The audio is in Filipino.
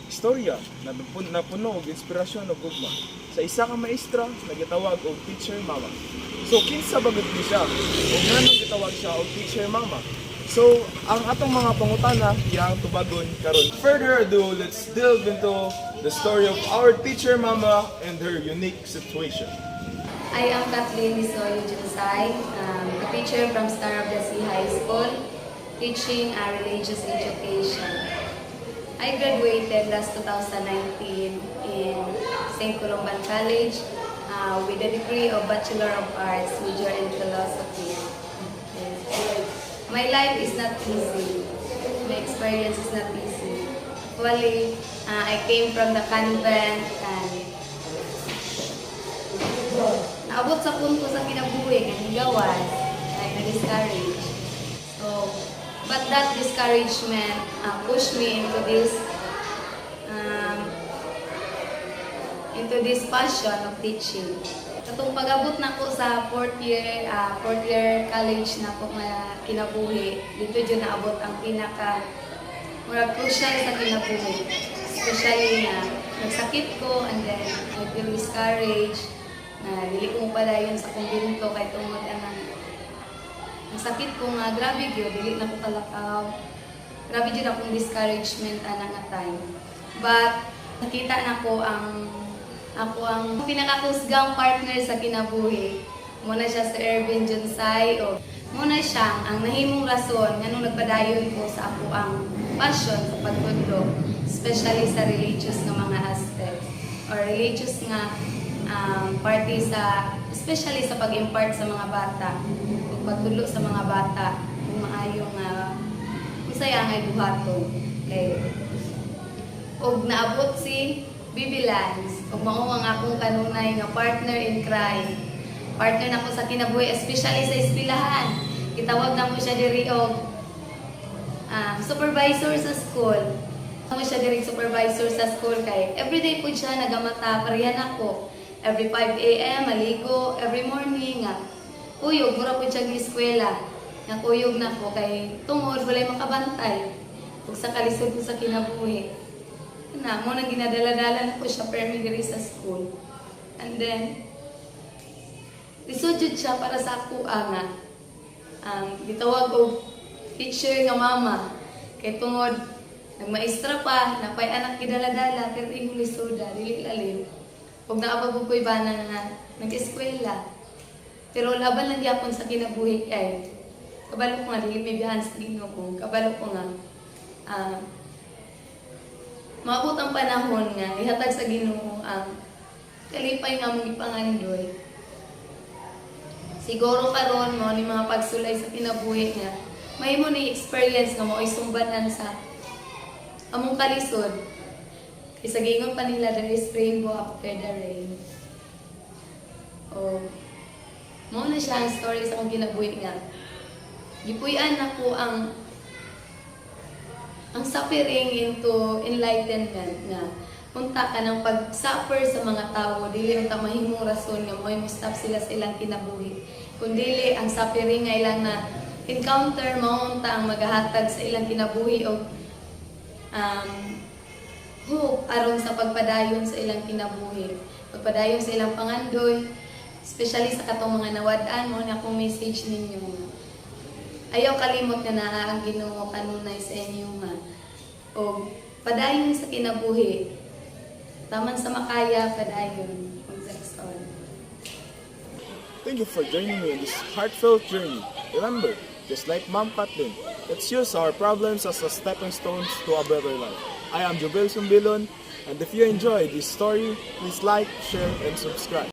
istorya na napuno og inspirasyon ug gugma sa isa ka maestra nga gitawag og teacher mama. So kinsa ba gud ni siya? Ug nganong gitawag siya og teacher mama? So ang atong mga pangutana yang tubagon karon. Further ado, let's delve into the story of our teacher mama and her unique situation. I am Kathleen Lisoyo Junsay, a teacher from Star of the Sea High School, teaching religious education. I graduated last 2019 in St. Columban College with a degree of Bachelor of Arts, major in philosophy. My life is not easy. My experience is not easy. Actually, I came from the convent and naabot sa punto sa kinabuhi, nanigawan, like na-discourage. So, but that discouragement pushed me into this passion of teaching. Katong pag-abot na ko sa fourth year college na ko nga kinabuhi, dito dyan naabot ang crucial sa kinabuhi. Especially na nagsakit ko and then I feel discouraged. Dili ko pala yun sa kumbinto kay tungod ang sakit ko nga grabe gyud, dili na ko kalakaw. Grabe gyud akong discouragement ana nga time. But nakita na ko ako ang pinakakusgang partner sa kinabuhi. Muna siya si Ervin Junsay o muna siya ang nahimong rason nganong nagpadayon ko sa ako ang passion sa pagtudlo, especially sa religious nga mga aspects or religious nga party sa especially sa pag-impart sa mga bata ug pagtudlo sa mga bata kung maayong masaya nga buhaton kay ug naabot si Bibi Lance ug mao ang akong kanunay nga partner in crime. Partner nako sa kinabuhi, especially sa eskwelahan. Gitawag na mo siya diri og supervisor sa school. Mo siya diri supervisor sa school kay everyday pud siya nagamata pareha nako. Every 5 AM maligo, every morning kuyog mura pud siya gi eskwela. Nga kuyog nako kay tungod walay makabantay ug sa kalisod ko sa kinabuhi. Na mo nang ginadala-dala na ko siya permi diri sa school. And then lisod siya para sa ako nga gitawag og teacher nga mama kay tungod nagmaestra pa napay anak gidala-dala pero ingon lisoda dili lalim ug naabag ko'y bana nga nag-eskwela pero laban lang gyapon sa kinabuhi kay kabalo ko nga dili may biyahan sa Ginoo ko kabalo ko nga maabot ang panahon nga ihatag sa Ginoo ang kalipay nga mong ipangandoy. Siguro karon mo ni mga pagsulay sa kinabuhi nga mahimo ni experience nga mo isumbanan sa among kalisod. Kay sa gingon pa nila there is rainbow after the rain. O mo na siya ang story sa akong kinabuhi nga. Gipuy-an nako ang suffering into enlightenment nga punta ka ng pag-suffer sa mga tao dili ang mahimong rason nga mo stop sila sa ilang kinabuhi kundi ang suffering nga ilang na encounter mao ang magahatag sa ilang kinabuhi og hope aron sa pagpadayon sa ilang kinabuhi pagpadayon sa ilang pangandoy especially sa katong mga nawad-an mo na akong message ninyo ayaw kalimot nga naa ang Ginoo kanunay sa inyo nga o padayon sa kinabuhi taman sa makaya padayon kung that's all. Thank you for joining me in this heartfelt journey. Remember, just like Mom Kathleen, let's use our problems as a stepping stones to a better life. I am Jobel Sumbilon, and if you enjoyed this story, please like, share, and subscribe.